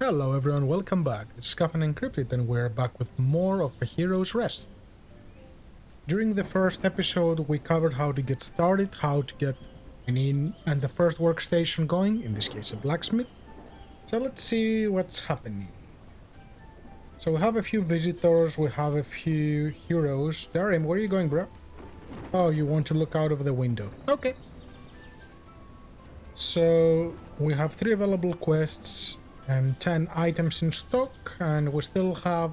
Hello everyone, welcome back. It's Caffeine and Encrypted and we're back with more of A Hero's Rest. During the first episode we covered how to get started, how to get an inn and the first workstation going, in this case a blacksmith. So let's see what's happening. So we have a few visitors, we have a few heroes. Darim, where are you going, bro? Oh, you want to look out of the window. Okay. So we have 3 available quests and 10 items in stock, and we still have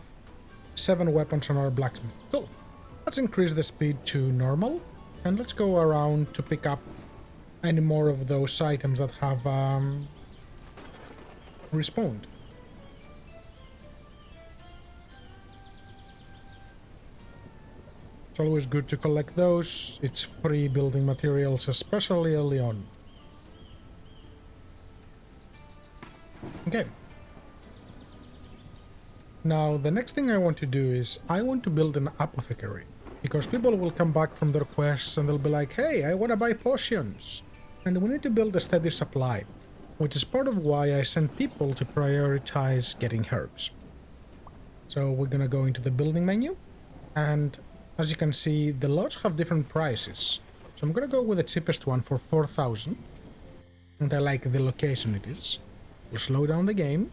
7 weapons on our blacksmith. Cool. Let's increase the speed to normal, and let's go around to pick up any more of those items that have respawned. It's always good to collect those. It's free building materials, especially early on. Okay. Now, the next thing I want to do is I want to build an apothecary, because people will come back from their quests and they'll be like, hey, I want to buy potions. And we need to build a steady supply, which is part of why I send people to prioritize getting herbs. So we're gonna go into the building menu, and as you can see, the lots have different prices. So I'm gonna go with the cheapest one for 4,000, and I like the location it is. We'll slow down the game.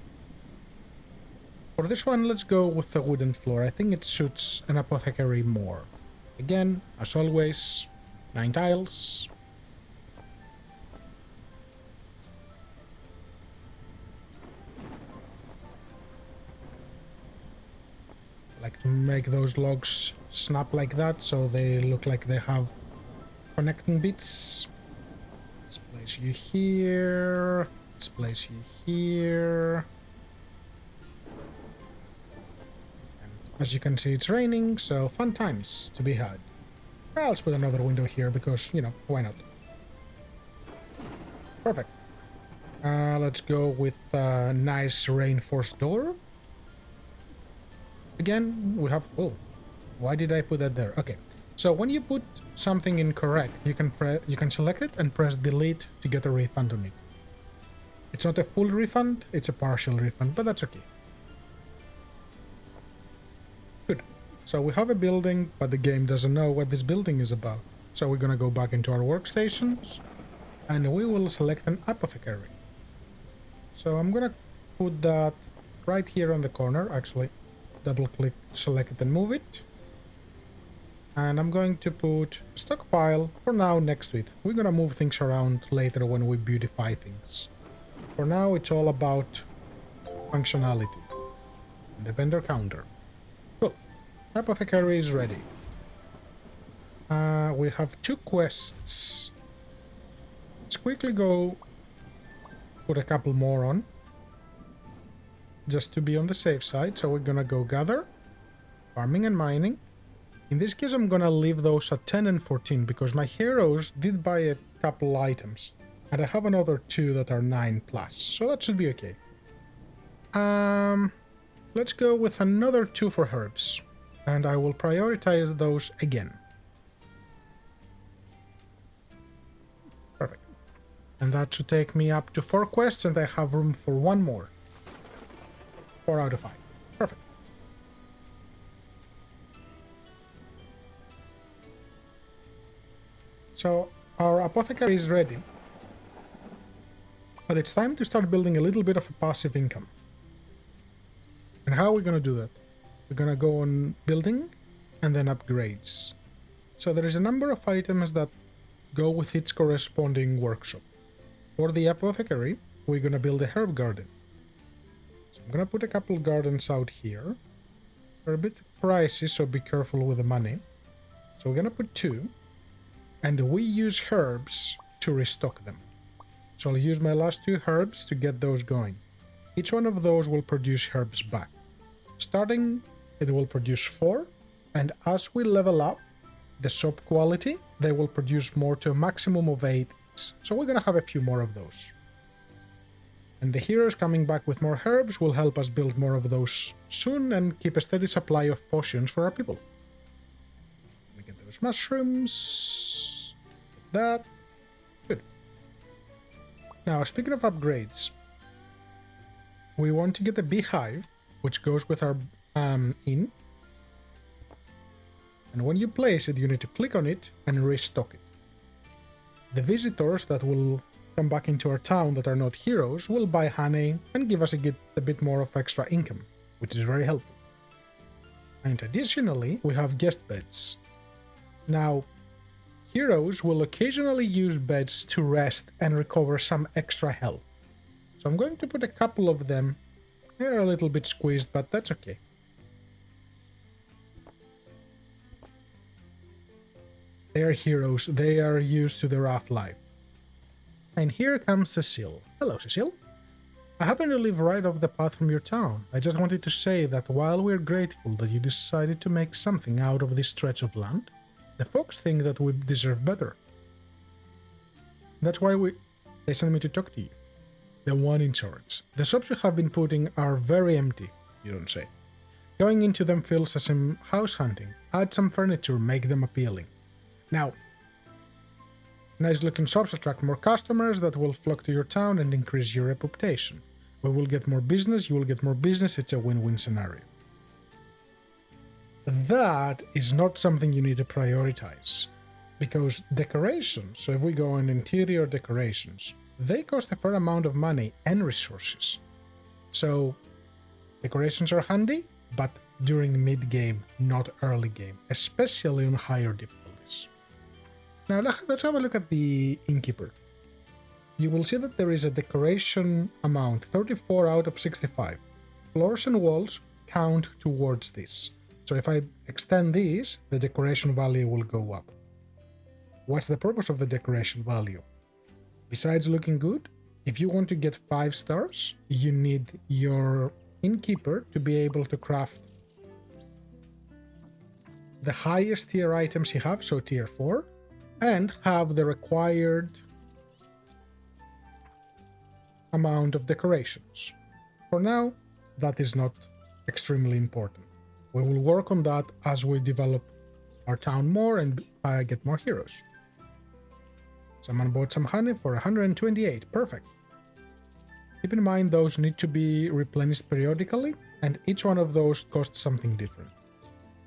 For this one, let's go with the wooden floor. I think it suits an apothecary more. Again, as always, 9 tiles. I like to make those logs snap like that so they look like they have connecting bits. Let's place you here. Let's place you here. As you can see, it's raining, so fun times to be had. Well, let's put another window here because, you know, why not? Perfect. Let's go with a nice reinforced door. Again, we have... Oh, why did I put that there? Okay, so when you put something incorrect, you can select it and press delete to get a refund on it. It's not a full refund, it's a partial refund, but that's okay. Good. So we have a building, but the game doesn't know what this building is about. So we're gonna go back into our workstations, and we will select an apothecary. So I'm gonna put that right here on the corner, actually. Double click, select it and move it. And I'm going to put stockpile for now next to it. We're gonna move things around later when we beautify things. For now, it's all about functionality. The vendor counter. Cool. Apothecary is ready. We have 2 quests. Let's quickly go put a couple more on, just to be on the safe side. So we're gonna go gather, farming and mining. In this case, I'm gonna leave those at 10 and 14 because my heroes did buy a couple items. And I have another 2 that are 9 plus, so that should be okay. Let's go with another 2 for herbs. And I will prioritize those again. Perfect. And that should take me up to 4 quests, and I have room for 1 more. 4 out of 5. Perfect. So our apothecary is ready. But it's time to start building a little bit of a passive income. And how are we going to do that? We're going to go on building and then upgrades. So there is a number of items that go with its corresponding workshop. For the apothecary, we're going to build a herb garden. So I'm going to put a couple gardens out here. They're a bit pricey, so be careful with the money. So we're going to put 2. And we use herbs to restock them. So I'll use my last 2 herbs to get those going. Each one of those will produce herbs back. Starting, it will produce 4, and as we level up the shop quality, they will produce more to a maximum of 8. So we're gonna have a few more of those. And the heroes coming back with more herbs will help us build more of those soon and keep a steady supply of potions for our people. Let me get those mushrooms. That. Good. Now, speaking of upgrades, we want to get a beehive, which goes with our inn. And when you place it, you need to click on it and restock it. The visitors that will come back into our town that are not heroes will buy honey and give us a bit more of extra income, which is very helpful. And additionally, we have guest beds. Now, heroes will occasionally use beds to rest and recover some extra health. So I'm going to put a couple of them. They're a little bit squeezed, but that's okay. They are heroes. They are used to the rough life. And here comes Cecile. Hello, Cecile. I happen to live right off the path from your town. I just wanted to say that while we're grateful that you decided to make something out of this stretch of land, the folks think that we deserve better. That's why they sent me to talk to you. The one in charge. The shops you have been putting are very empty, you don't say. Going into them feels as in house hunting. Add some furniture, make them appealing. Now, nice looking shops attract more customers that will flock to your town and increase your reputation. We will get more business, you will get more business, it's a win-win scenario. That is not something you need to prioritize, because decorations, so if we go on interior decorations, they cost a fair amount of money and resources. So, decorations are handy, but during mid-game, not early game, especially on higher difficulties. Now let's have a look at the innkeeper. You will see that there is a decoration amount, 34 out of 65. Floors and walls count towards this. So if I extend these, the decoration value will go up. What's the purpose of the decoration value? Besides looking good, if you want to get 5 stars, you need your innkeeper to be able to craft the highest tier items you have, so tier 4, and have the required amount of decorations. For now, that is not extremely important. We will work on that as we develop our town more and get more heroes. Someone bought some honey for 128, perfect. Keep in mind those need to be replenished periodically, and each one of those costs something different.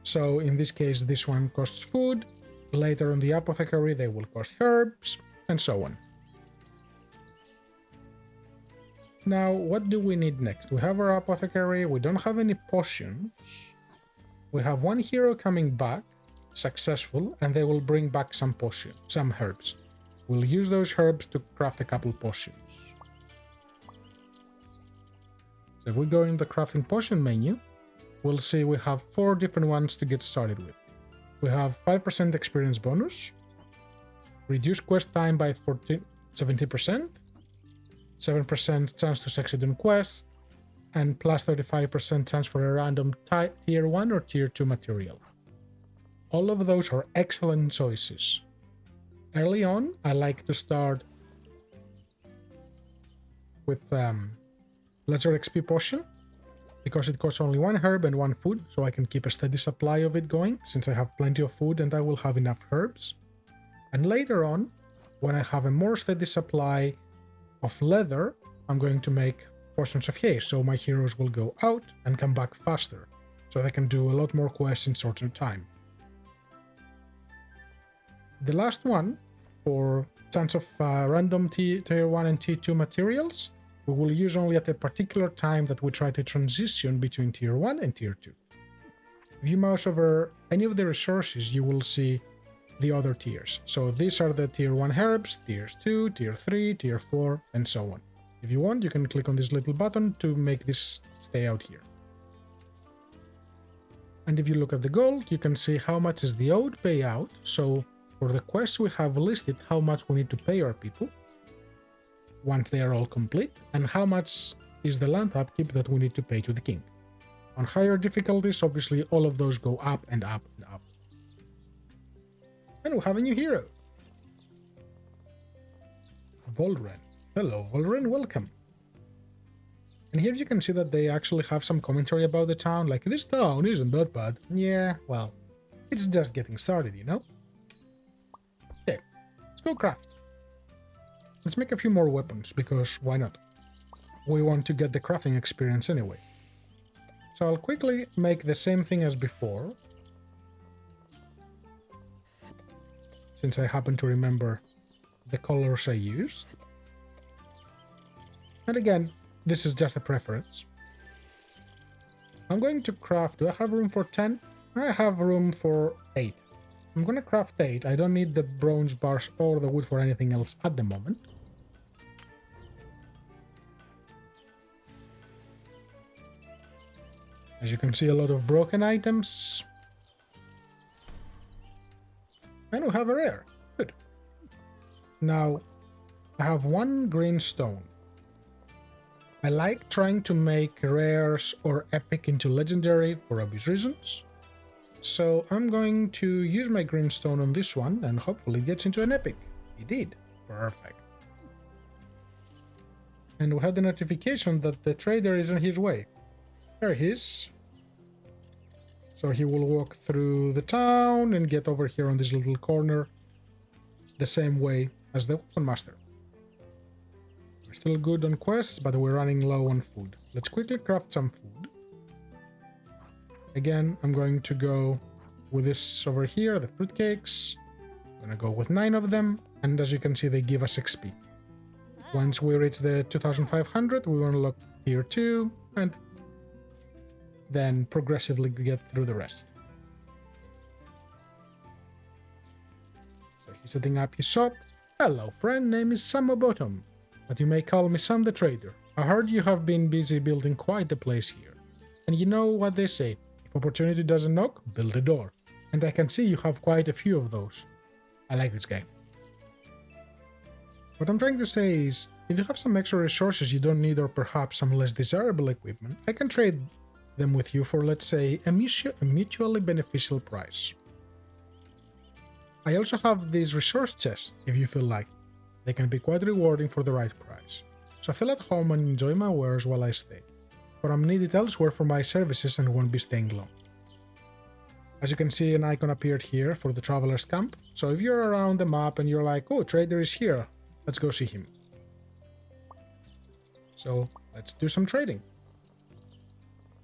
So in this case, this one costs food, later on the apothecary they will cost herbs, and so on. Now, what do we need next? We have our apothecary, we don't have any potions. We have one hero coming back, successful, and they will bring back some herbs. We'll use those herbs to craft a couple potions. So if we go in the crafting potion menu, we'll see we have 4 different ones to get started with. We have 5% experience bonus, reduce quest time by 70%, 7% chance to succeed on quest, and plus 35% chance for a random tier 1 or tier 2 material. All of those are excellent choices. Early on, I like to start with Lesser XP Potion, because it costs only 1 herb and 1 food, so I can keep a steady supply of it going, since I have plenty of food and I will have enough herbs. And later on, when I have a more steady supply of leather, I'm going to make Potions of Haste, so my heroes will go out and come back faster, so they can do a lot more quests in shorter time. The last one, for chance of random tier 1 and tier 2 materials, we will use only at a particular time that we try to transition between tier 1 and tier 2. If you mouse over any of the resources, you will see the other tiers. So these are the tier 1 herbs, tiers 2, tier 3, tier 4, and so on. If you want, you can click on this little button to make this stay out here. And if you look at the gold, you can see how much is the owed payout. So for the quests we have listed how much we need to pay our people once they are all complete, and how much is the land upkeep that we need to pay to the king. On higher difficulties, obviously all of those go up and up and up. And we have a new hero. Volren. Hello Volren, welcome. And here you can see that they actually have some commentary about the town, like, this town isn't that bad. Yeah, well, it's just getting started, you know? Okay, let's go craft. Let's make a few more weapons, because why not? we want to get the crafting experience anyway. So I'll quickly make the same thing as before, since I happen to remember the colors I used. And again, this is just a preference. I'm going to craft... Do I have room for 10? I have room for 8. I'm gonna craft 8. I don't need the bronze bars or the wood for anything else at the moment. As you can see, a lot of broken items. And we have a rare. Good. Now, I have 1 green stone. I like trying to make rares or epic into legendary for obvious reasons. So I'm going to use my green stone on this one and hopefully it gets into an epic. It did. Perfect. And we had the notification that the trader is on his way. There he is. So he will walk through the town and get over here on this little corner the same way as the weapon master. We're still good on quests, but we're running low on food. Let's quickly craft some food. Again, I'm going to go with this over here, the fruitcakes. I'm gonna go with 9 of them, and as you can see, they give us XP. Once we reach the 2500, we will unlock tier 2, and then progressively get through the rest. So he's setting up his shop. Hello friend, name is Sam Bottom, but you may call me Sam the Trader. I heard you have been busy building quite the place here. And you know what they say, if opportunity doesn't knock, build a door. And I can see you have quite a few of those. I like this guy. What I'm trying to say is, if you have some extra resources you don't need or perhaps some less desirable equipment, I can trade them with you for, let's say, a mutually beneficial price. I also have these resource chests, if you feel like. They can be quite rewarding for the right price. So feel at home and enjoy my wares while I stay, for I'm needed elsewhere for my services and won't be staying long. As you can see, an icon appeared here for the Traveler's Camp, so if you're around the map and you're like, oh, Trader is here, let's go see him. So let's do some trading.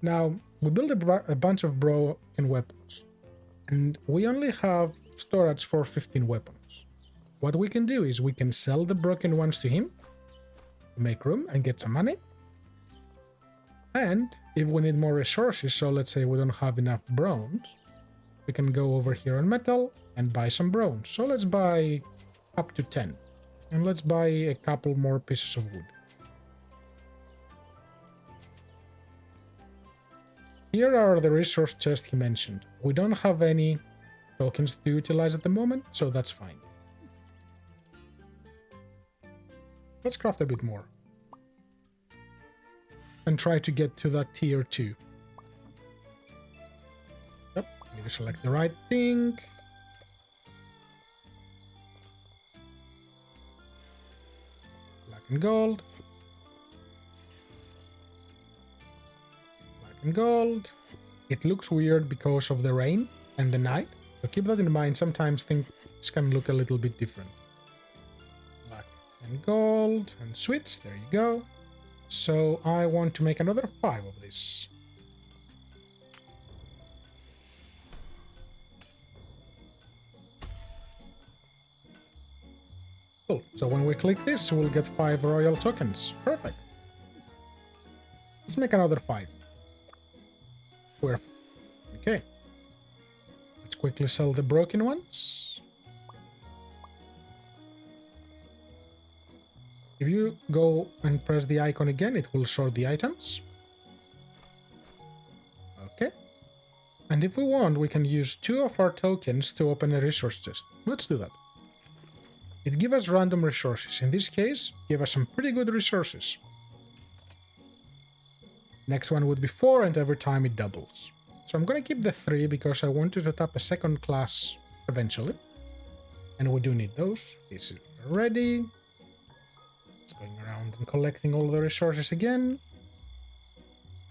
Now, we built a bunch of broken weapons, and we only have storage for 15 weapons. What we can do is we can sell the broken ones to him, to make room and get some money. And if we need more resources, so let's say we don't have enough bronze, we can go over here on metal and buy some bronze. So let's buy up to 10. And let's buy a couple more pieces of wood. Here are the resource chests he mentioned. We don't have any tokens to utilize at the moment, so that's fine. Let's craft a bit more. And try to get to that tier 2. Yep, need to select the right thing. Black and gold. Black and gold. It looks weird because of the rain and the night, so keep that in mind. Sometimes things can look a little bit different. Black and gold and switch, there you go. So I want to make another 5 of this. Cool. So when we click this, we'll get 5 royal tokens. Perfect. Let's make another 5. Perfect. Okay. Let's quickly sell the broken ones. If you go and press the icon again, it will sort the items. Okay. And if we want, we can use 2 of our tokens to open a resource chest. Let's do that. It gives us random resources. In this case, give us some pretty good resources. Next one would be 4, and every time it doubles. So I'm gonna keep the 3 because I want to set up a second class eventually. And we do need those. This is ready. It's going around and collecting all the resources again.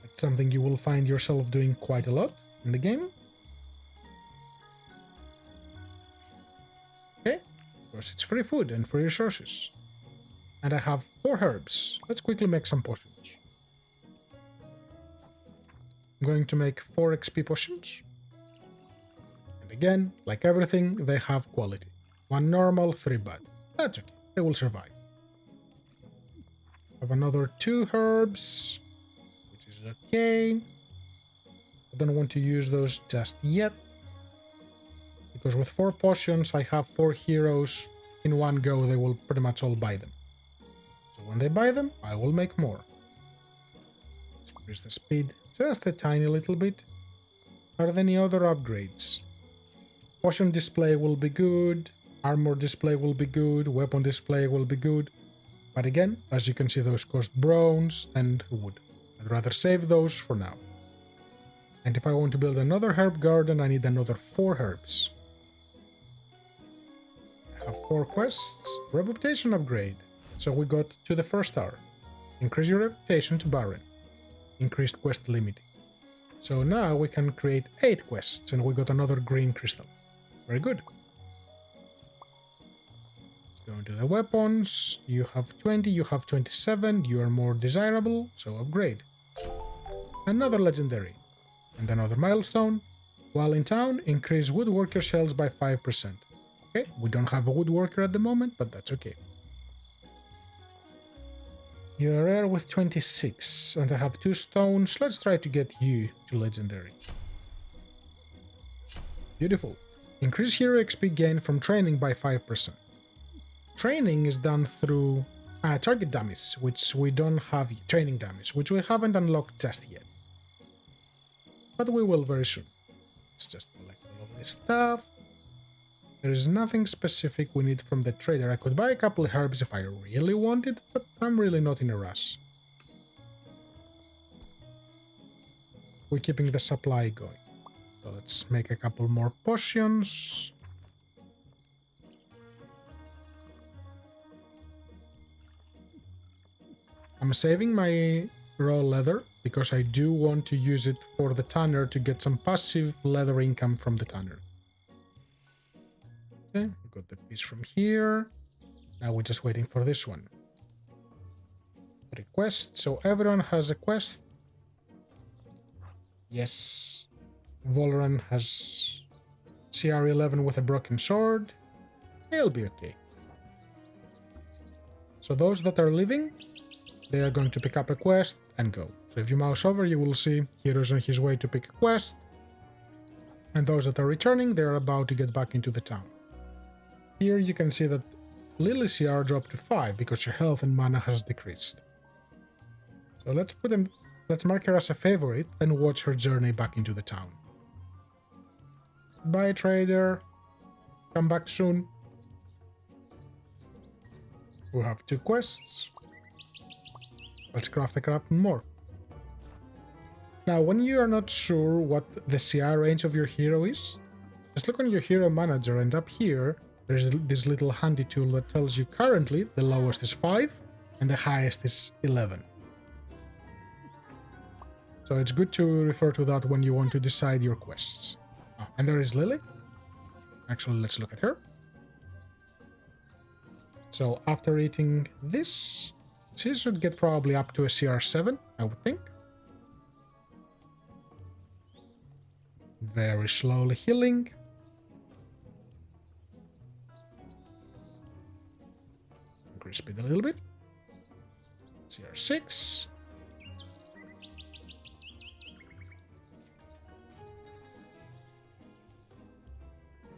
That's something you will find yourself doing quite a lot in the game. Okay, because it's free food and free resources. And I have 4 herbs. Let's quickly make some potions. I'm going to make 4 XP potions. And again, like everything, they have quality. 1 normal, 3 bad. That's okay. They will survive. I have another 2 herbs, which is okay. I don't want to use those just yet, because with 4 potions, I have 4 heroes. In one go, they will pretty much all buy them. So when they buy them, I will make more. Let's increase the speed just a tiny little bit. Are there any other upgrades? Potion display will be good, armor display will be good, weapon display will be good. But again, as you can see, those cost bronze and wood. I'd rather save those for now. And if I want to build another herb garden, I need another 4 herbs. I have 4 quests. Reputation upgrade. So we got to the 1st star. Increase your reputation to Baron. Increased quest limit. So now we can create 8 quests and we got another green crystal. Very good. Let's go into the weapons. You have 20, you have 27, you are more desirable, so upgrade. Another legendary. And another milestone. While in town, increase woodworker sales by 5%. Okay, we don't have a woodworker at the moment, but that's okay. You're rare with 26, and I have 2 stones. Let's try to get you to legendary. Beautiful. Increase hero XP gain from training by 5%. Training is done through target dummies, which we don't have yet. Training dummies, which we haven't unlocked just yet. But we will very soon. Let's just collect all of this stuff. There is nothing specific we need from the trader. I could buy a couple of herbs if I really wanted, but I'm really not in a rush. We're keeping the supply going. So let's make a couple more potions. I'm saving my raw leather because I do want to use it for the tanner to get some passive leather income from the tanner. Okay, we got the piece from here. Now we're just waiting for this one. Request. So everyone has a quest. Yes. Valoran has CR11 with a broken sword. He'll be okay. So those that are leaving, they are going to pick up a quest and go. So if you mouse over, you will see heroes on his way to pick a quest. And those that are returning, they are about to get back into the town. Here you can see that Lily's CR dropped to 5 because her health and mana has decreased. So let's mark her as a favorite and watch her journey back into the town. Bye, trader. Come back soon. We have 2 quests. Let's craft a crap more. Now, when you are not sure what the CR range of your hero is, just look on your hero manager, and up here, there's this little handy tool that tells you currently the lowest is 5 and the highest is 11. So it's good to refer to that when you want to decide your quests. Oh, and there is Lily. Actually, let's look at her. So after eating this, she should get probably up to a CR7, I would think. Very slowly healing. Increase speed a little bit. CR6.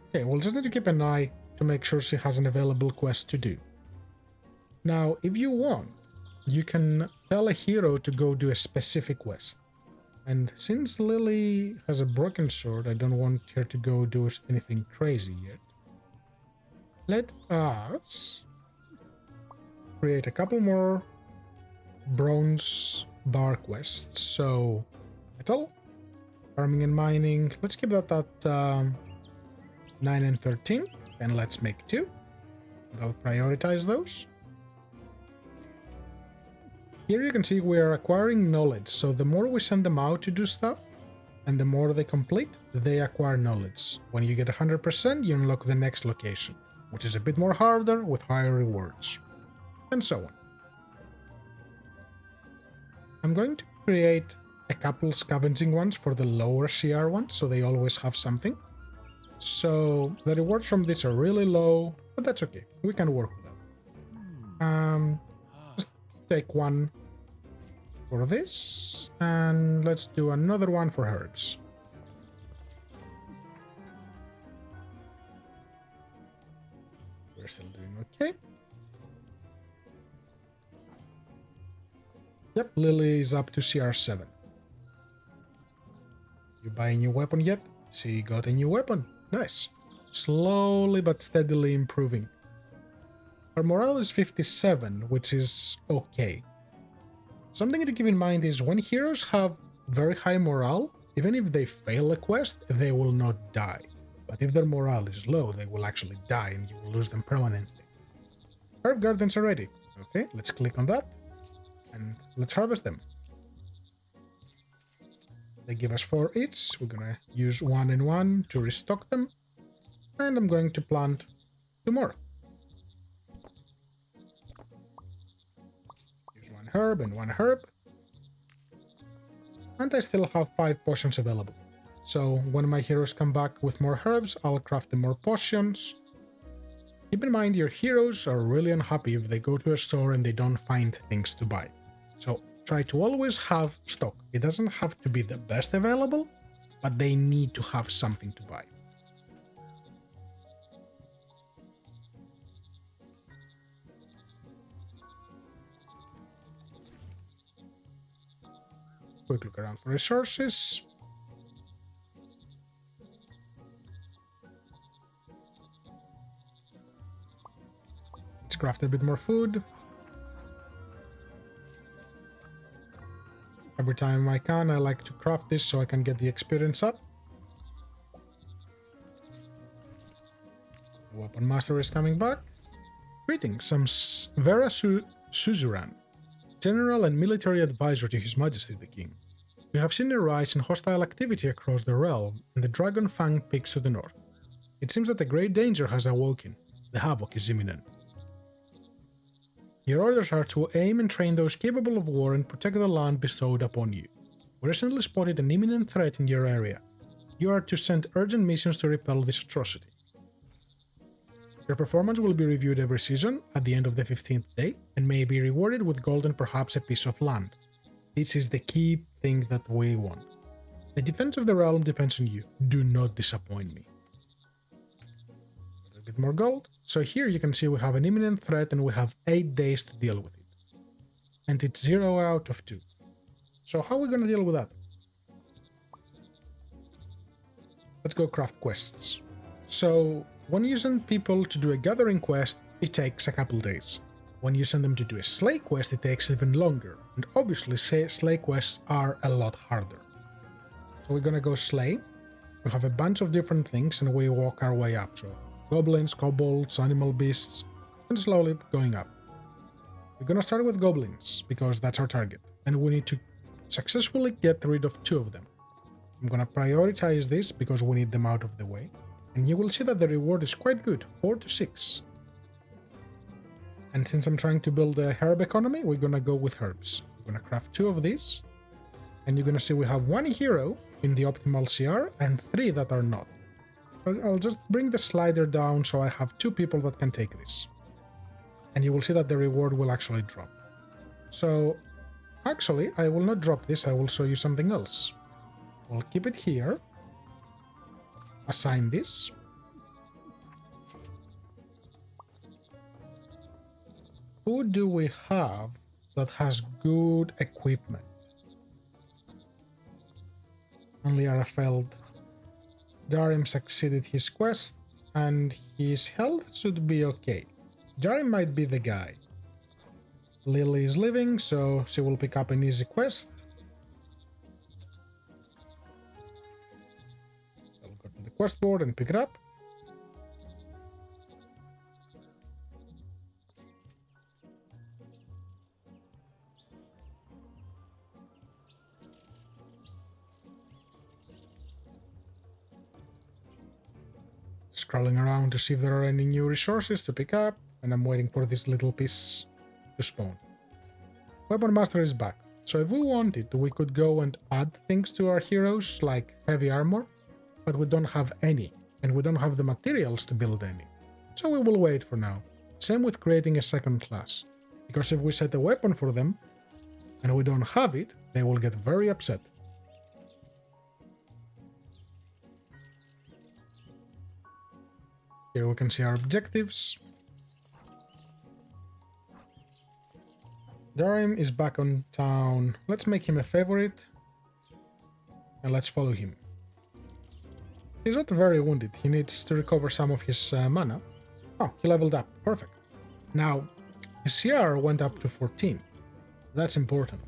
Okay, we'll just need to keep an eye to make sure she has an available quest to do. Now, if you want, you can tell a hero to go do a specific quest. And since Lily has a broken sword, I don't want her to go do anything crazy yet. Let us create a couple more bronze bar quests. So, metal, farming and mining. Let's keep that at 9 and 13, and let's make 2. I'll prioritize those. Here you can see we are acquiring knowledge, so the more we send them out to do stuff, and the more they complete, they acquire knowledge. When you get 100%, you unlock the next location, which is a bit more harder with higher rewards, and so on. I'm going to create a couple scavenging ones for the lower CR ones, so they always have something. So the rewards from this are really low, but that's okay. We can work with that. Just take one for this, and let's do another one for herbs. We're still doing okay. Yep, Lily is up to CR7. You buy a new weapon yet? She got a new weapon. Nice. Slowly but steadily improving. Her morale is 57, which is okay. Something to keep in mind is when heroes have very high morale, even if they fail a quest, they will not die. But if their morale is low, they will actually die and you will lose them permanently. Herb gardens are ready. Okay, let's click on that. And let's harvest them. They give us 4 each. We're gonna use 1 and 1 to restock them. And I'm going to plant 2 more. Use 1 herb and 1 herb. And I still have 5 potions available. So when my heroes come back with more herbs, I'll craft them more potions. Keep in mind your heroes are really unhappy if they go to a store and they don't find things to buy. So try to always have stock. It doesn't have to be the best available, but they need to have something to buy. Quick look around for resources. Let's craft a bit more food. Every time I can, I like to craft this so I can get the experience up. The Weapon Master is coming back. Greetings, I'm Vera Suzuran, General and Military Advisor to His Majesty the King. We have seen a rise in hostile activity across the realm and the Dragon Fang peaks to the north. It seems that a great danger has awoken. The havoc is imminent. Your orders are to aim and train those capable of war and protect the land bestowed upon you. We recently spotted an imminent threat in your area. You are to send urgent missions to repel this atrocity. Your performance will be reviewed every season at the end of the 15th day and may be rewarded with gold and perhaps a piece of land. This is the key thing that we want. The defense of the realm depends on you. Do not disappoint me. A bit more gold. So here you can see we have an imminent threat and we have 8 days to deal with it. And it's 0 out of 2. So how are we going to deal with that? Let's go craft quests. So when you send people to do a gathering quest, it takes a couple days. When you send them to do a slay quest, it takes even longer. And obviously slay quests are a lot harder. So we're going to go slay. We have a bunch of different things and we walk our way up. So goblins, kobolds, animal beasts, and slowly going up. We're gonna start with goblins, because that's our target, and we need to successfully get rid of 2 of them. I'm gonna prioritize this because we need them out of the way, and you will see that the reward is quite good, 4 to 6. And since I'm trying to build a herb economy, we're gonna go with herbs. We're gonna craft 2 of these, and you're gonna see we have 1 hero in the optimal CR and 3 that are not. I'll just bring the slider down so I have 2 people that can take this. And you will see that the reward will actually drop. So, actually, I will not drop this, I will show you something else. We'll keep it here. Assign this. Who do we have that has good equipment? Only Arafeld. Darim succeeded his quest, and his health should be okay. Darim might be the guy. Lily is leaving, so she will pick up an easy quest. I'll go to the quest board and pick it up. Scrolling around to see if there are any new resources to pick up, and I'm waiting for this little piece to spawn. Weapon Master is back. So if we wanted, we could go and add things to our heroes, like heavy armor, but we don't have any, and we don't have the materials to build any. So we will wait for now. Same with creating a second class, because if we set a weapon for them, and we don't have it, they will get very upset. Here we can see our objectives. Darim is back on town. Let's make him a favorite. And let's follow him. He's not very wounded. He needs to recover some of his mana. Oh, he leveled up. Perfect. Now, his CR went up to 14. That's important.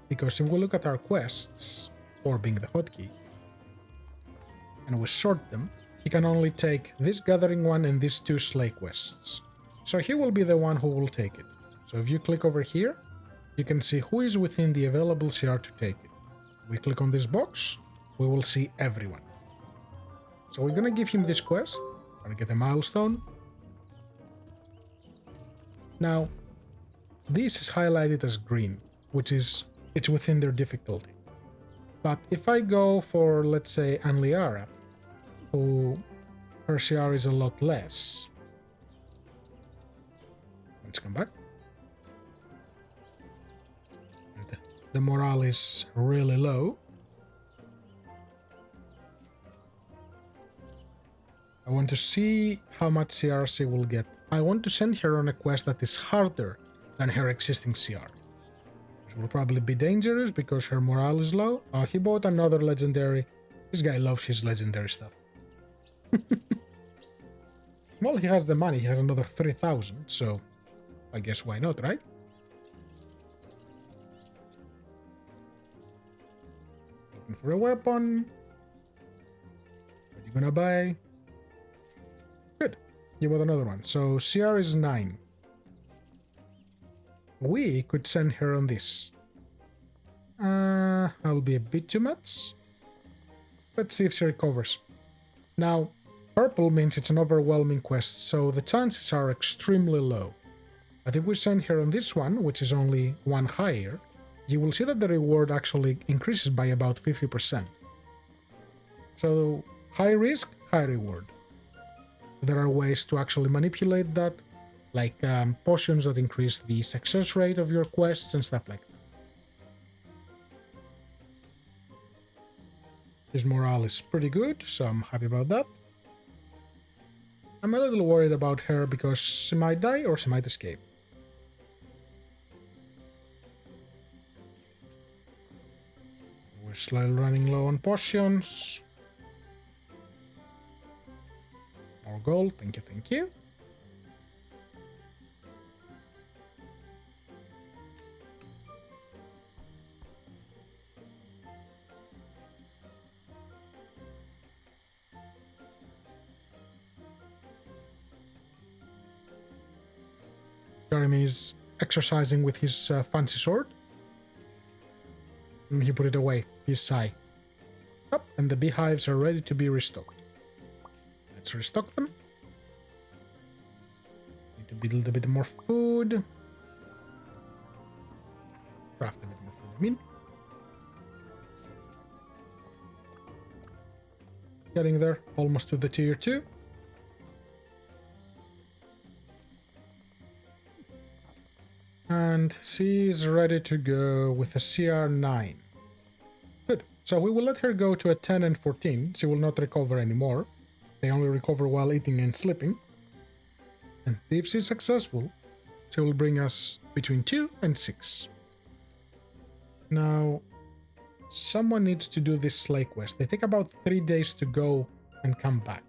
Because if we look at our quests, 4 being the hotkey, and we sort them, he can only take this gathering one and these 2 slay quests. So he will be the one who will take it. So if you click over here, you can see who is within the available CR to take it. We click on this box, we will see everyone. So we're gonna give him this quest, gonna get a milestone. Now, this is highlighted as green, which is, it's within their difficulty. But if I go for, let's say, Anliara, who her CR is a lot less. Let's come back. And the morale is really low. I want to see how much CR she will get. I want to send her on a quest that is harder than her existing CR. It will probably be dangerous because her morale is low. Oh, he bought another legendary. This guy loves his legendary stuff. Well, he has the money. He has another 3,000, so I guess why not, right? Looking for a weapon. What are you gonna buy? Good. You bought another one. So CR is 9. We could send her on this. That'll be a bit too much. Let's see if she recovers. Now, purple means it's an overwhelming quest, so the chances are extremely low. But if we send her on this one, which is only 1 higher, you will see that the reward actually increases by about 50%. So, high risk, high reward. There are ways to actually manipulate that, like potions that increase the success rate of your quests and stuff like that. His morale is pretty good, so I'm happy about that. I'm a little worried about her because she might die or she might escape. We're slowly running low on potions. More gold, thank you, thank you. Jeremy is exercising with his fancy sword. And he put it away, his sigh. Up, and the beehives are ready to be restocked. Let's restock them. Need to build a bit more food. Craft a bit more food, I mean. Getting there, almost to the tier 2. And she is ready to go with a CR 9. Good. So we will let her go to a 10 and 14. She will not recover anymore. They only recover while eating and sleeping. And if she's successful, she will bring us between 2 and 6. Now, someone needs to do this slay quest. They take about 3 days to go and come back.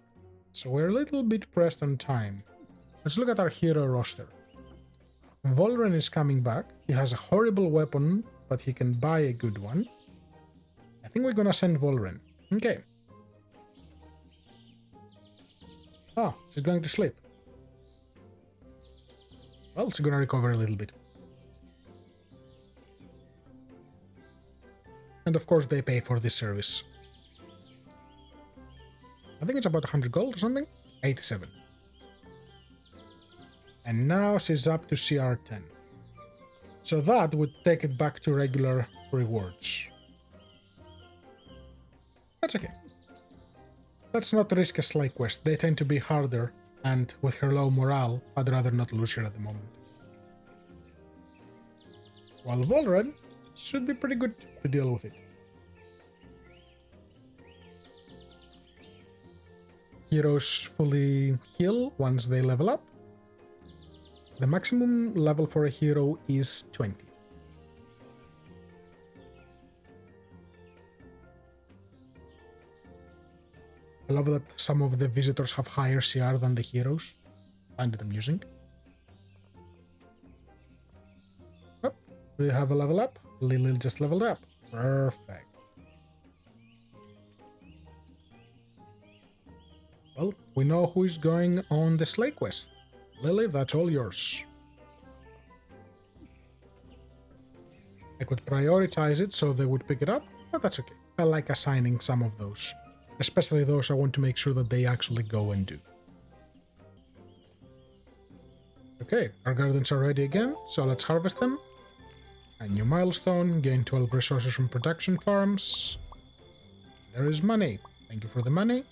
So we're a little bit pressed on time. Let's look at our hero roster. Volren is coming back. He has a horrible weapon, but he can buy a good one. I think we're gonna send Volren. Okay. Oh, she's going to sleep. Well, she's gonna recover a little bit. And of course they pay for this service. I think it's about 100 gold or something. 87. And now she's up to CR 10. So that would take it back to regular rewards. That's okay. Let's not risk a slay quest. They tend to be harder, and with her low morale, I'd rather not lose her at the moment. While Volred should be pretty good to deal with it. Heroes fully heal once they level up. The maximum level for a hero is 20. I love that some of the visitors have higher CR than the heroes. Find it amusing. Oh, we have a level up. Lily just leveled up. Perfect. Well, we know who is going on the slay quest. Lily, that's all yours. I could prioritize it so they would pick it up, but that's okay. I like assigning some of those, especially those I want to make sure that they actually go and do. Okay, our gardens are ready again, so let's harvest them. A new milestone, gain 12 resources from production farms. There is money. Thank you for the money.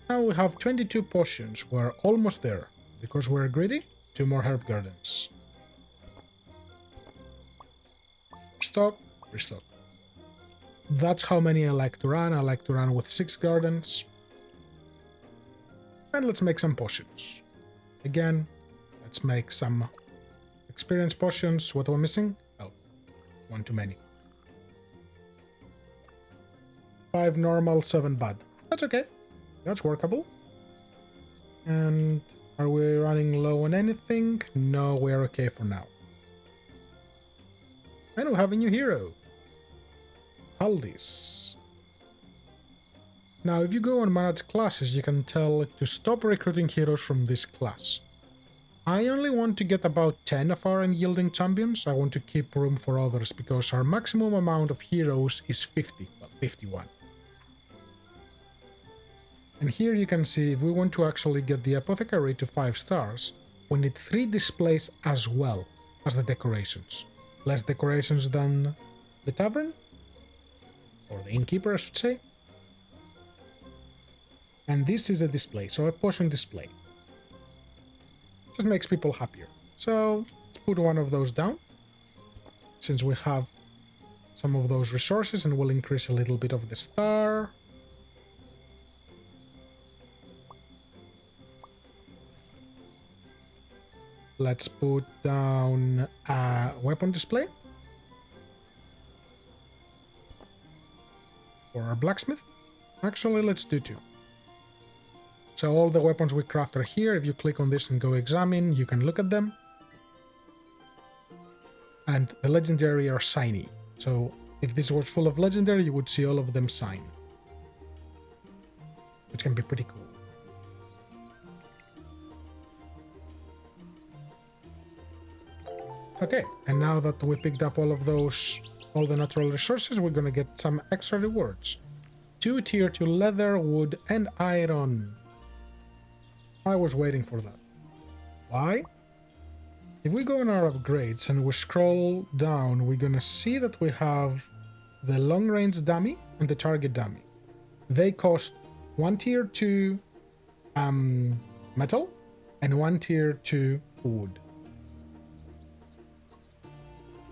Now we have 22 potions. We're almost there. Because we're greedy, 2 more herb gardens. Stock, restock. That's how many I like to run. I like to run with 6 gardens. And let's make some potions. Again, let's make some experience potions. What am I missing? Oh, 1 too many. 5 normal, 7 bad. That's okay. That's workable. And are we running low on anything? No, we're okay for now. And we have a new hero. Haldis. Now, if you go on manage classes, you can tell it to stop recruiting heroes from this class. I only want to get about 10 of our unyielding champions. I want to keep room for others because our maximum amount of heroes is 50, well, 51. And here you can see if we want to actually get the apothecary to 5 stars, we need 3 displays as well as the decorations. Less decorations than the tavern, or the innkeeper I should say. And this is a display, so a potion display. Just makes people happier. So let's put one of those down, since we have some of those resources, and we'll increase a little bit of the star. Let's put down a weapon display for our blacksmith. Actually, let's do 2. So all the weapons we craft are here. If you click on this and go examine, you can look at them. And the legendary are shiny. So if this was full of legendary, you would see all of them shine, which can be pretty cool. Okay, and now that we picked up all of those, all the natural resources, we're gonna get some extra rewards. 2 tier 2 leather, wood, and iron. I was waiting for that. Why? If we go on our upgrades and we scroll down, we're gonna see that we have the long range dummy and the target dummy. They cost 1 tier 2 metal and 1 tier 2 wood.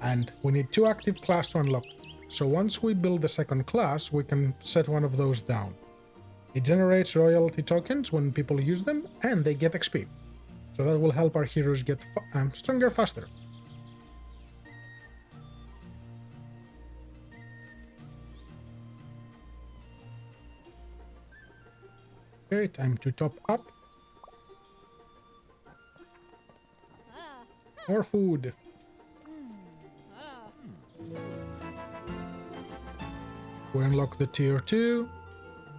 And we need 2 active class to unlock. So once we build the second class, we can set one of those down. It generates royalty tokens when people use them, and they get XP. So that will help our heroes get stronger faster. Okay, time to top up. More food. We unlock the tier 2.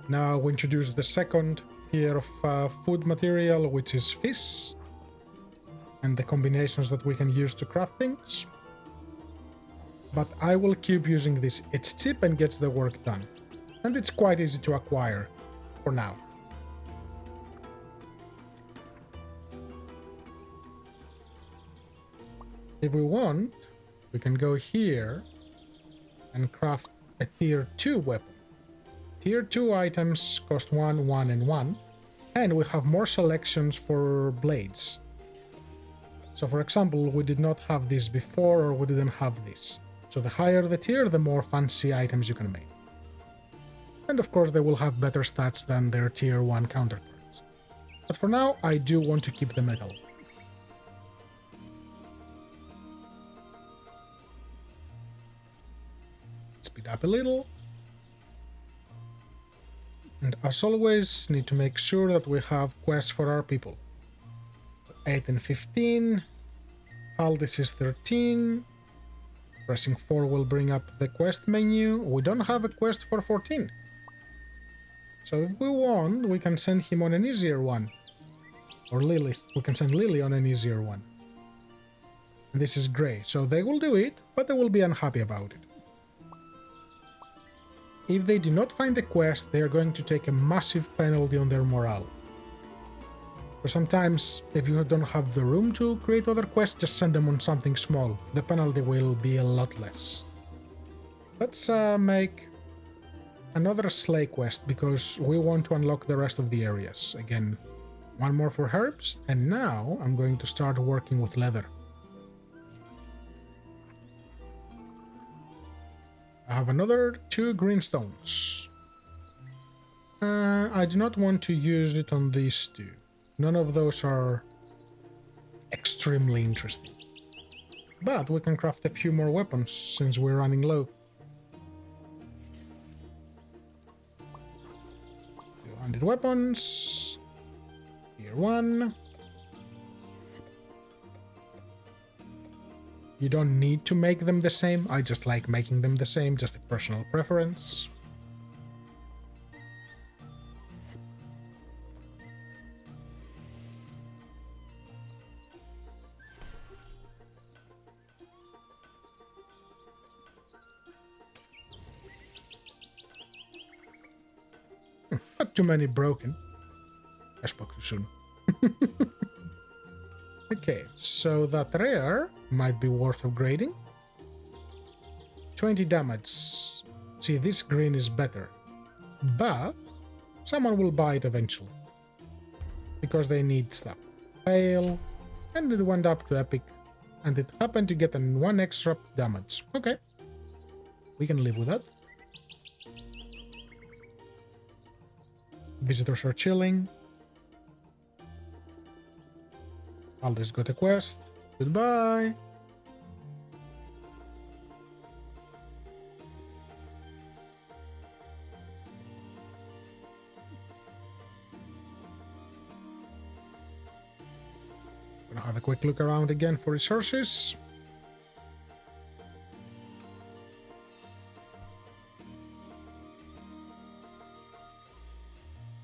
Now we introduce the second tier of food material, which is fish, and the combinations that we can use to craft things. But I will keep using this. It's cheap and gets the work done, and it's quite easy to acquire for now. If we want, we can go here and craft a tier 2 weapon. Tier 2 items cost 1, 1, and 1, and we have more selections for blades. So for example, we did not have this before, or we didn't have this. So the higher the tier, the more fancy items you can make. And of course they will have better stats than their tier 1 counterparts. But for now, I do want to keep the metal. Speed up a little. And as always, need to make sure that we have quests for our people. 8 and 15. This is 13. Pressing 4 will bring up the quest menu. We don't have a quest for 14. So if we want, we can send him on an easier one. Or Lily. We can send Lily on an easier one. And this is grey. So they will do it, but they will be unhappy about it. If they do not find a quest, they are going to take a massive penalty on their morale. Or sometimes, if you don't have the room to create other quests, just send them on something small. The penalty will be a lot less. Let's make another sleigh quest, because we want to unlock the rest of the areas. Again, one more for herbs, and now I'm going to start working with leather. I have another 2 green stones. I do not want to use it on these 2. None of those are extremely interesting. But we can craft a few more weapons since we're running low. 200 weapons. Tier 1. You don't need to make them the same, I just like making them the same, just a personal preference. Not too many broken. I spoke too soon. Okay, so that rare might be worth upgrading. 20 damage. See, this green is better. But someone will buy it eventually. Because they need stuff. Fail. And it went up to epic. And it happened to get an 1 extra damage. Okay. We can live with that. Visitors are chilling. Aldous got a quest. Goodbye. Gonna have a quick look around again for resources.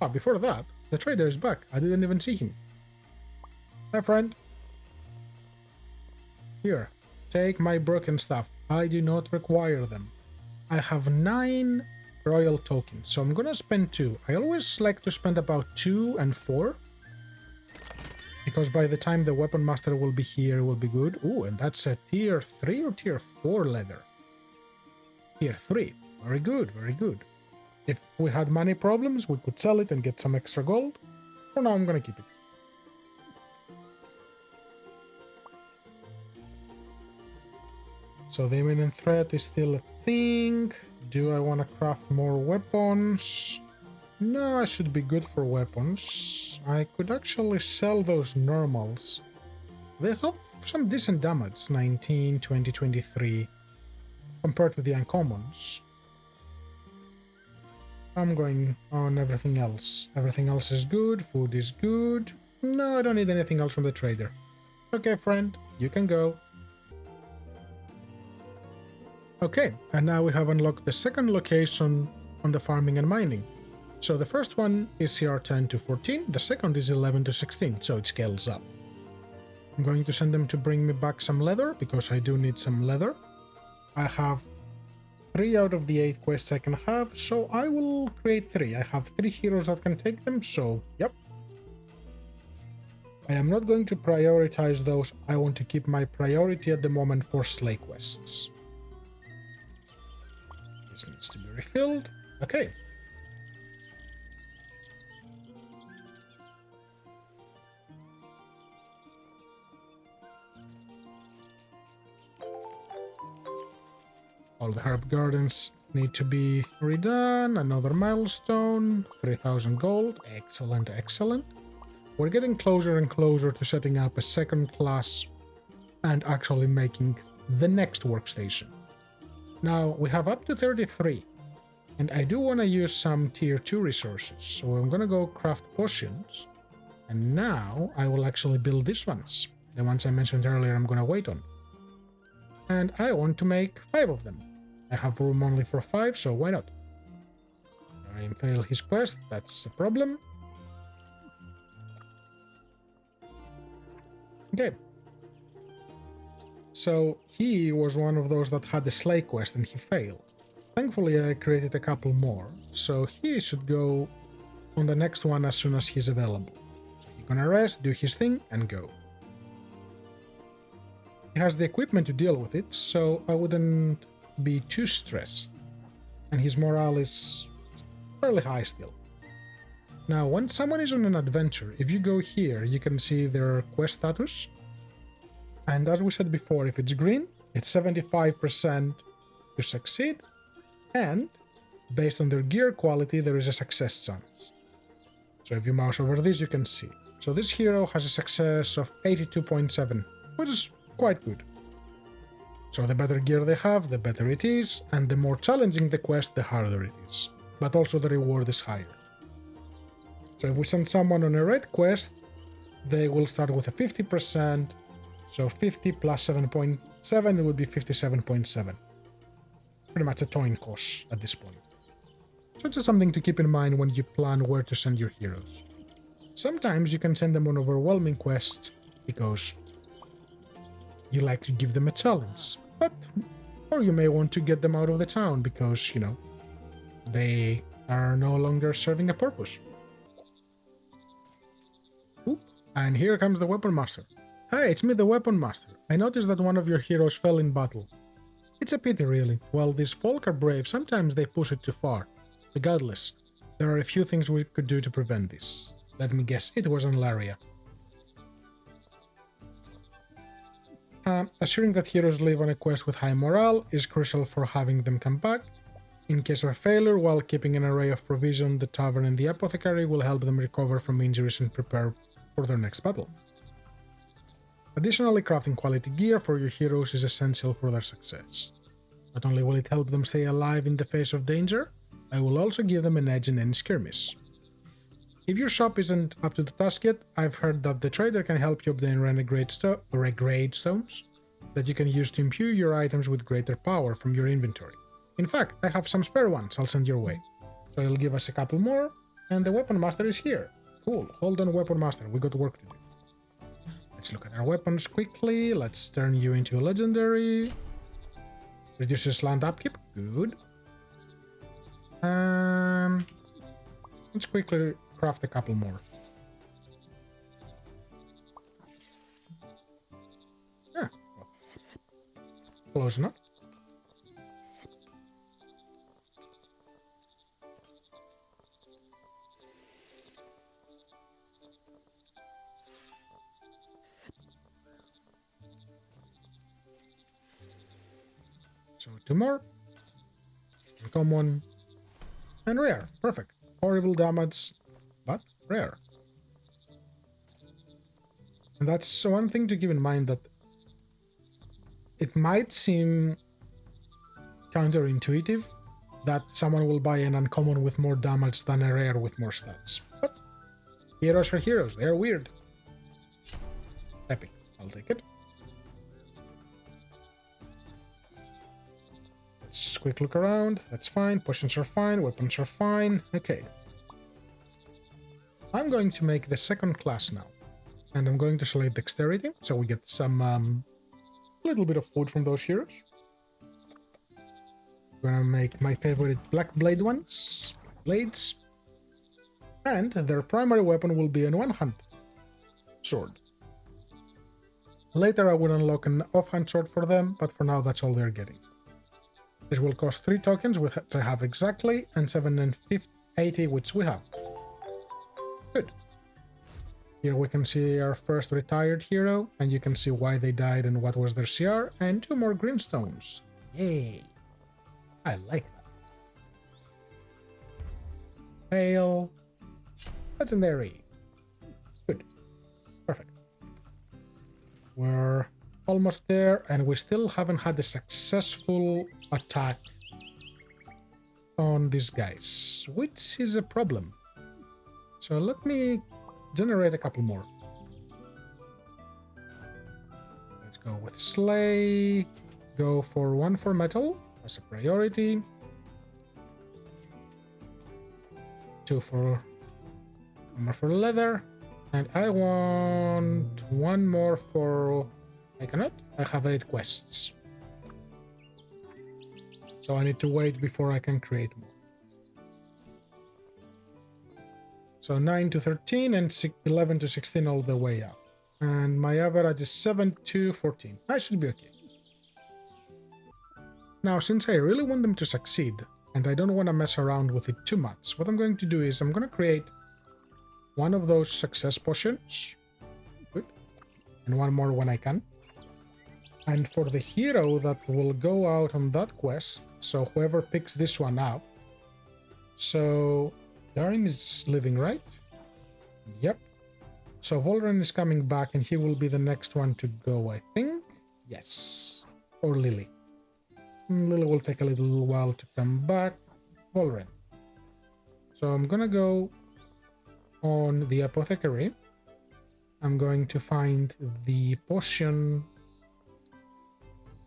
Ah, before that, the trader is back. I didn't even see him. Hi, friend. Here, take my broken stuff. I do not require them. I have 9 royal tokens, so I'm gonna spend 2. I always like to spend about 2 and 4. Because by the time the weapon master will be here, it will be good. Ooh, and that's a tier 3 or tier 4 leather? Tier 3. Very good, very good. If we had money problems, we could sell it and get some extra gold. For now, I'm gonna keep it. So the imminent threat is still a thing. Do I want to craft more weapons? No, I should be good for weapons. I could actually sell those normals. They have some decent damage, 19, 20, 23, compared with the uncommons. I'm going on everything else. Everything else is good, food is good. No, I don't need anything else from the trader. Okay, friend, you can go. Okay, and now we have unlocked the second location on the farming and mining. So the first one is CR 10 to 14, the second is 11 to 16, so it scales up. I'm going to send them to bring me back some leather, because I do need some leather. I have 3 out of the 8 quests I can have, so I will create 3. I have 3 heroes that can take them, so yep. I am not going to prioritize those, I want to keep my priority at the moment for sleigh quests. This needs to be refilled. Okay. All the herb gardens need to be redone. Another milestone. 3,000 gold. Excellent, excellent. We're getting closer and closer to setting up a second class and actually making the next workstation. Now, we have up to 33. And I do want to use some tier 2 resources. So I'm going to go craft potions. And now I will actually build these ones. The ones I mentioned earlier I'm going to wait on. And I want to make 5 of them. I have room only for 5, so why not? I failed his quest, that's a problem. Okay. So he was one of those that had the Slay quest and he failed. Thankfully I created a couple more, so he should go on the next one as soon as he's available. So he's gonna rest, do his thing, and go. He has the equipment to deal with it, so I wouldn't be too stressed. And his morale is fairly high still. Now, when someone is on an adventure, if you go here, you can see their quest status. And as we said before, if it's green, it's 75% to succeed. And based on their gear quality, there is a success chance. So if you mouse over this, you can see. So this hero has a success of 82.7, which is quite good. So the better gear they have, the better it is, and the more challenging the quest, the harder it is. But also the reward is higher. So if we send someone on a red quest, they will start with a 50%, so 50 plus 7.7, it would be 57.7. Pretty much a coin toss at this point. So it's just something to keep in mind when you plan where to send your heroes. Sometimes you can send them on overwhelming quests because you like to give them a challenge. Or you may want to get them out of the town because, you know, they are no longer serving a purpose. Oop. And here comes the Weapon Master. Hey, it's me, the Weapon Master. I noticed that one of your heroes fell in battle. It's a pity, really. While these folk are brave, sometimes they push it too far. Regardless, there are a few things we could do to prevent this. Let me guess, it was on Laria. Assuring that heroes live on a quest with high morale is crucial for having them come back. In case of a failure, while keeping an array of provision, the tavern and the apothecary will help them recover from injuries and prepare for their next battle. Additionally, crafting quality gear for your heroes is essential for their success. Not only will it help them stay alive in the face of danger, I will also give them an edge in any skirmish. If your shop isn't up to the task yet, I've heard that the trader can help you obtain renegade stones that you can use to imbue your items with greater power from your inventory. In fact, I have some spare ones I'll send your way. So it'll give us a couple more, and the Weapon Master is here. Cool, hold on Weapon Master, we got work to do. Let's look at our weapons quickly, let's turn you into a legendary. Reduces land upkeep, good. Let's quickly craft a couple more. Yeah, well, close enough. So 2 more. Common and rare. Perfect. Horrible damage, but rare. And that's one thing to keep in mind, that it might seem counterintuitive that someone will buy an uncommon with more damage than a rare with more stats. But heroes are heroes, they're weird. Epic, I'll take it. Let's quick look around, that's fine, potions are fine, weapons are fine, okay. I'm going to make the second class now, and I'm going to select dexterity, so we get some little bit of food from those heroes. I'm gonna make my favorite black blade ones, blades, and their primary weapon will be an one-hand sword. Later I will unlock an offhand sword for them, but for now that's all they're getting. This will cost 3 tokens, which I have exactly, and 780, which we have. Good. Here we can see our first retired hero, and you can see why they died and what was their CR, and 2 more greenstones. Yay! I like that. Fail. Legendary. Good. Perfect. We're almost there, and we still haven't had a successful attack on these guys, which is a problem. So let me generate a couple more. Let's go with Slay. Go for 1 for metal as a priority. 2 for more for leather. And I want 1 more for... I cannot. I have 8 quests. So I need to wait before I can create more. So 9 to 13 and 11 to 16 all the way up. And my average is 7 to 14. I should be okay. Now, since I really want them to succeed, and I don't want to mess around with it too much, what I'm going to do is I'm going to create one of those success potions. Good. And 1 more when I can. And for the hero that will go out on that quest, so whoever picks this one up. So Darim is living, right? Yep. So Volren is coming back and he will be the next one to go, I think. Yes. Or Lily. Lily will take a little while to come back. Volren. So I'm gonna go on the apothecary. I'm going to find the potion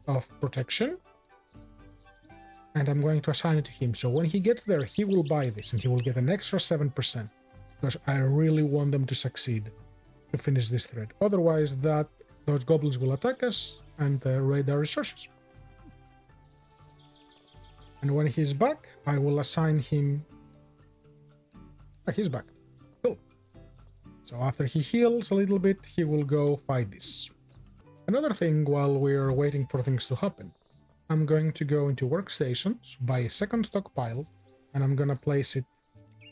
of protection, and I'm going to assign it to him. So when he gets there, he will buy this and he will get an extra 7%, because I really want them to succeed to finish this thread. Otherwise, those goblins will attack us and raid our resources. And when he's back, I will assign him... he's back. Cool. So after he heals a little bit, he will go fight this. Another thing, while we're waiting for things to happen, I'm going to go into workstations, buy a second stockpile, and I'm gonna place it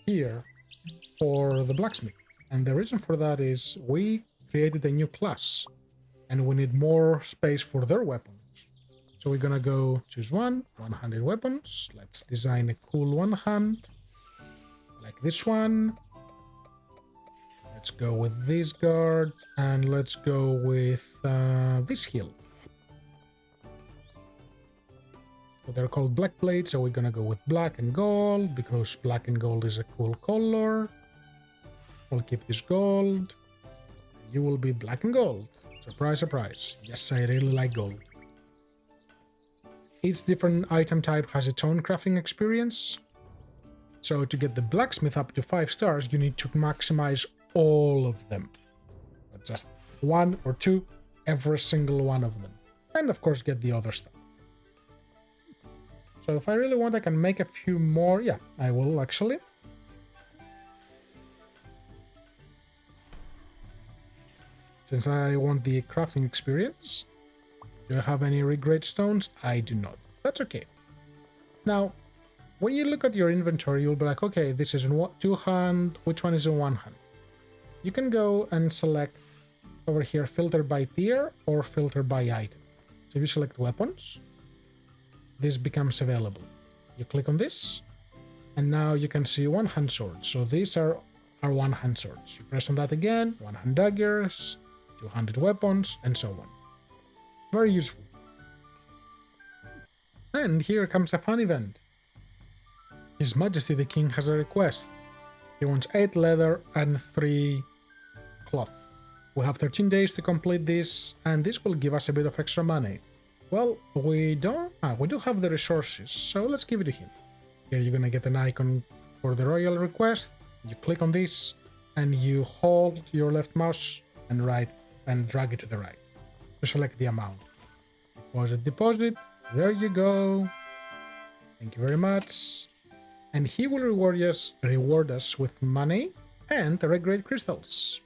here for the blacksmith. And the reason for that is we created a new class, and we need more space for their weapons. So we're gonna go choose one-handed weapons. Let's design a cool one-hand, like this one. Let's go with this guard, and let's go with this hill. So they're called black plates, so we're gonna go with black and gold, because black and gold is a cool color. We'll keep this gold. You will be black and gold. Surprise, surprise. Yes, I really like gold. Each different item type has its own crafting experience. So to get the blacksmith up to 5 stars, you need to maximize all of them. Not just 1 or 2, every single one of them. And of course get the other stuff. So if I really want, I can make a few more. Yeah, I will actually. Since I want the crafting experience. Do I have any regret stones? I do not. That's okay. Now, when you look at your inventory, you'll be like, okay, this is in 2-hand, which one is in 1-hand? You can go and select over here, filter by tier or filter by item. So if you select weapons, this becomes available. You click on this, and now you can see 1-hand swords. So these are our 1-hand swords. You press on that again, 1-hand daggers, 2-handed weapons, and so on. Very useful. And here comes a fun event. His Majesty the King has a request. He wants 8 leather and 3 cloth. We have 13 days to complete this, and this will give us a bit of extra money. Well, we do have the resources, so let's give it to him. Here you're gonna get an icon for the royal request. You click on this, and you hold your left mouse and drag it to the right to select the amount. Deposit. There you go. Thank you very much. And he will reward us with money and red crystals.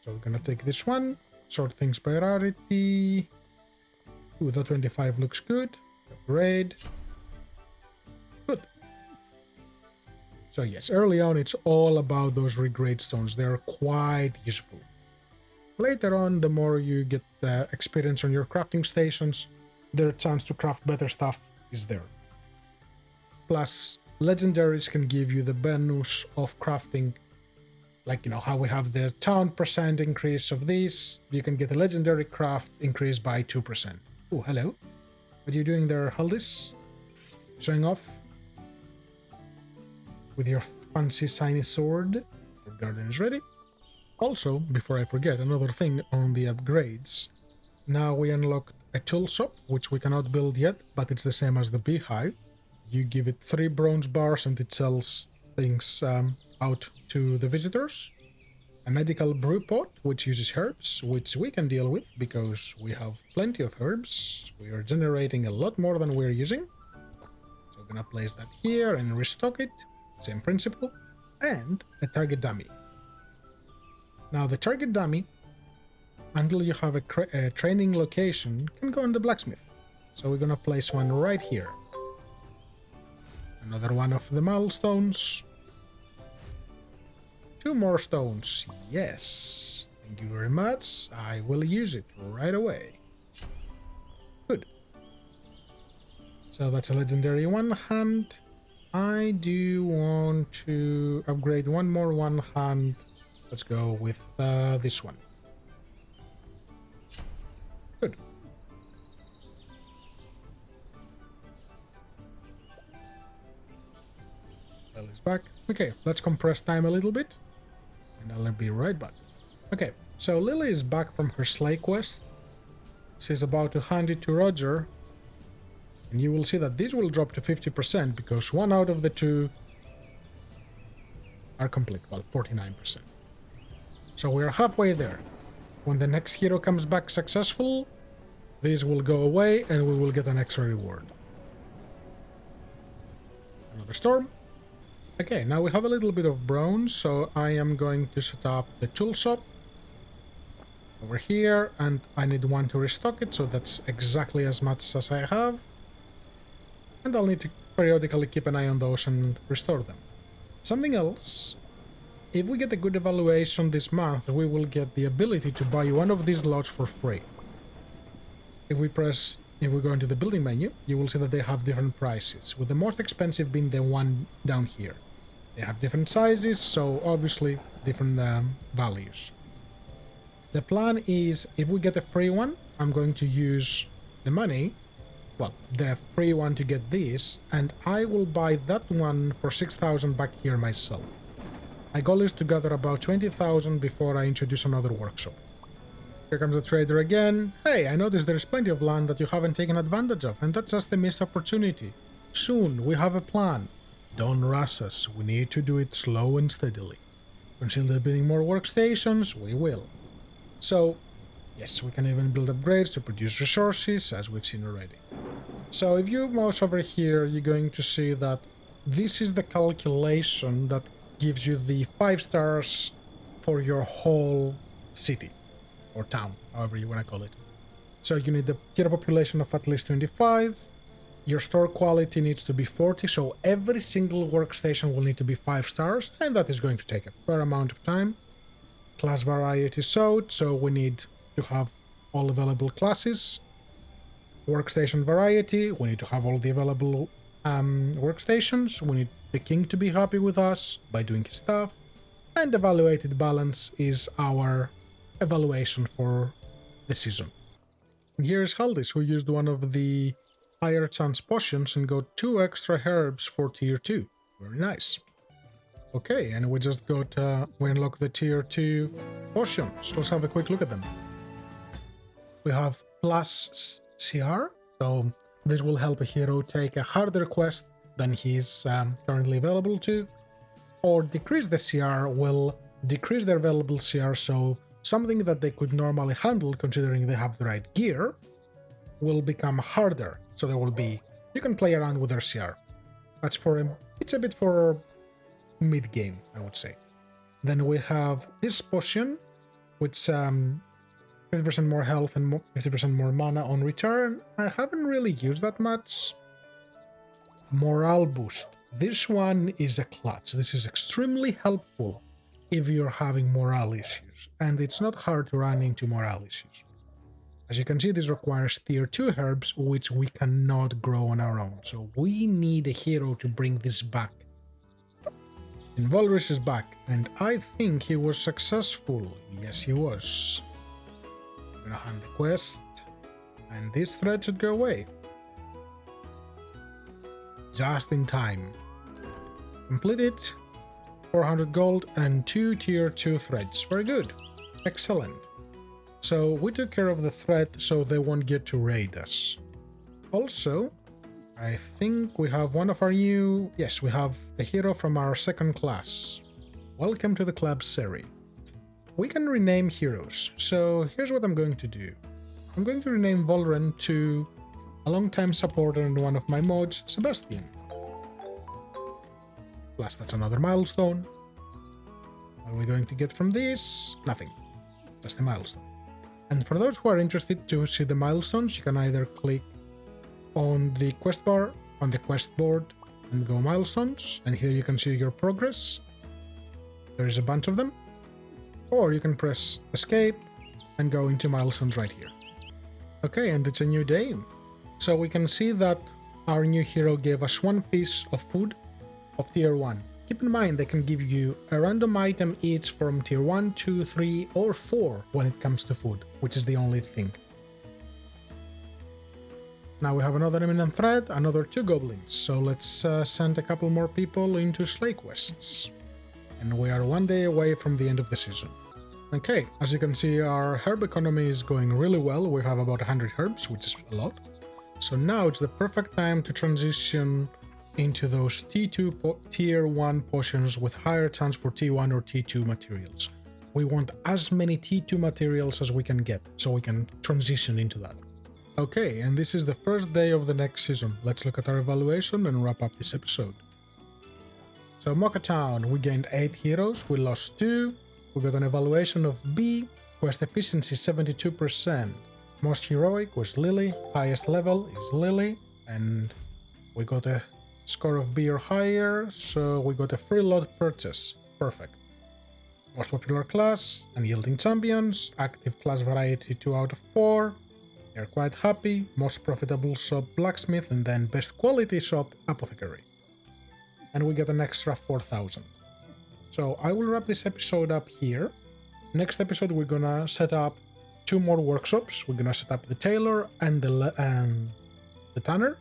So we're gonna take this one, sort things priority. Ooh, the 25 looks good. upgrade. Good. So yes, early on it's all about those regrade stones. They're quite useful. Later on, the more you get experience on your crafting stations, their chance to craft better stuff is there. Plus, legendaries can give you the bonus of crafting, like, you know, how we have the town percent increase of this. You can get a legendary craft increased by 2%. Oh, hello. What are you doing there, Haldis? Showing off with your fancy shiny sword. Your garden is ready. Also, before I forget, another thing on the upgrades. Now we unlocked a tool shop, which we cannot build yet, but it's the same as the beehive. You give it 3 bronze bars and it sells things out to the visitors. A medical brew pot, which uses herbs, which we can deal with because we have plenty of herbs. We are generating a lot more than we're using. So I'm gonna place that here and restock it. Same principle. And a target dummy. Now the target dummy, until you have a training location, can go in the blacksmith. So we're gonna place one right here. Another one of the milestones. 2 more stones. Yes. Thank you very much. I will use it right away. Good. So that's a legendary one hand. I do want to upgrade one more one hand. Let's go with this one. Good. Bell is back. Okay, let's compress time a little bit. And I'll be right back. Okay, so Lily is back from her sleigh quest. She's about to hand it to Roger. And you will see that this will drop to 50% because 1 out of the 2 are complete. Well, 49%. So we're halfway there. When the next hero comes back successful, these will go away and we will get an extra reward. Another storm. Okay, now we have a little bit of bronze, so I am going to set up the tool shop over here, and I need one to restock it, so that's exactly as much as I have. And I'll need to periodically keep an eye on those and restore them. Something else. If we get a good evaluation this month, we will get the ability to buy one of these lots for free. If we go into the building menu, you will see that they have different prices, with the most expensive being the one down here. They have different sizes, so obviously different values. The plan is, if we get a free one, I'm going to use the money, well, the free one to get this, and I will buy that one for 6,000 back here myself. My goal is to gather about 20,000 before I introduce another workshop. Here comes the trader again. Hey, I noticed there's plenty of land that you haven't taken advantage of, and that's just a missed opportunity. Soon, we have a plan. Don't rush us, we need to do it slow and steadily. Consider building more workstations, we will. So, yes, we can even build upgrades to produce resources, as we've seen already. So if you mouse over here, you're going to see that this is the calculation that gives you the 5 stars for your whole city. Or town, however you want to call it. So you need the hero population of at least 25. Your store quality needs to be 40, so every single workstation will need to be 5 stars, and that is going to take a fair amount of time. Class variety sewed, so we need to have all available classes. Workstation variety, we need to have all the available workstations. We need the king to be happy with us by doing his stuff. And evaluated balance is our evaluation for the season. And here's Haldis, who used one of the higher chance potions and got 2 extra herbs for tier 2. Very nice. Okay, and we just got, we unlocked the tier 2 potions. Let's have a quick look at them. We have plus CR, so this will help a hero take a harder quest than he's currently available to, or decrease the CR will decrease their available CR, so something that they could normally handle, considering they have the right gear, will become harder. So there will be, you can play around with their CR. That's for him. It's a bit for mid-game, I would say. Then we have this potion, which 50% more health and 50% more mana on return. I haven't really used that much. morale boost. This one is a clutch. This is extremely helpful if you're having morale issues, and it's not hard to run into morale issues. As you can see, this requires tier 2 herbs, which we cannot grow on our own, so we need a hero to bring this back. And Volrus is back, and I think he was successful. Yes, he was. I'm gonna hand the quest, and this thread should go away. Just in time. Complete it. 400 gold and 2 tier 2 threads. Very good. Excellent. So we took care of the threat so they won't get to raid us. Also, I think we have one of our new... Yes, we have a hero from our second class. Welcome to the club, Seri. We can rename heroes. So here's what I'm going to do. I'm going to rename Volren to a long-time supporter and one of my mods, Sebastian. Plus, that's another milestone. What are we going to get from this? Nothing. Just a milestone. And for those who are interested to see the milestones, you can either click on the quest bar, on the quest board, and go milestones. And here you can see your progress. There is a bunch of them. Or you can press escape and go into milestones right here. Okay, and it's a new day. So we can see that our new hero gave us one piece of food of tier 1. Keep in mind they can give you a random item each from tier 1, 2, 3 or 4 when it comes to food, which is the only thing. Now we have another imminent threat, another 2 goblins, so let's send a couple more people into slay quests. And we are 1 day away from the end of the season. Okay, as you can see our herb economy is going really well, we have about 100 herbs, which is a lot. So now it's the perfect time to transition into those T2 tier 1 potions with higher chance for T1 or T2 materials. We want as many T2 materials as we can get, so we can transition into that. Okay, and this is the first day of the next season. Let's look at our evaluation and wrap up this episode. So Mocha Town, we gained 8 heroes, we lost 2, we got an evaluation of B, quest efficiency 72%. Most heroic was Lily, highest level is Lily, and we got a score of B or higher, so we got a free lot purchase. Perfect. Most popular class, unyielding champions, active class variety 2 out of 4. They're quite happy. Most profitable shop blacksmith, and then best quality shop apothecary. And we get an extra 4,000. So I will wrap this episode up here. Next episode we're gonna set up 2 more workshops. We're gonna set up the tailor and the tanner.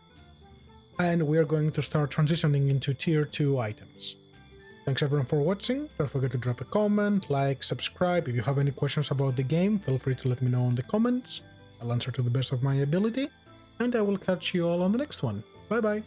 And we are going to start transitioning into tier 2 items. Thanks everyone for watching. Don't forget to drop a comment, like, subscribe. If you have any questions about the game, feel free to let me know in the comments. I'll answer to the best of my ability. And I will catch you all on the next one. Bye bye.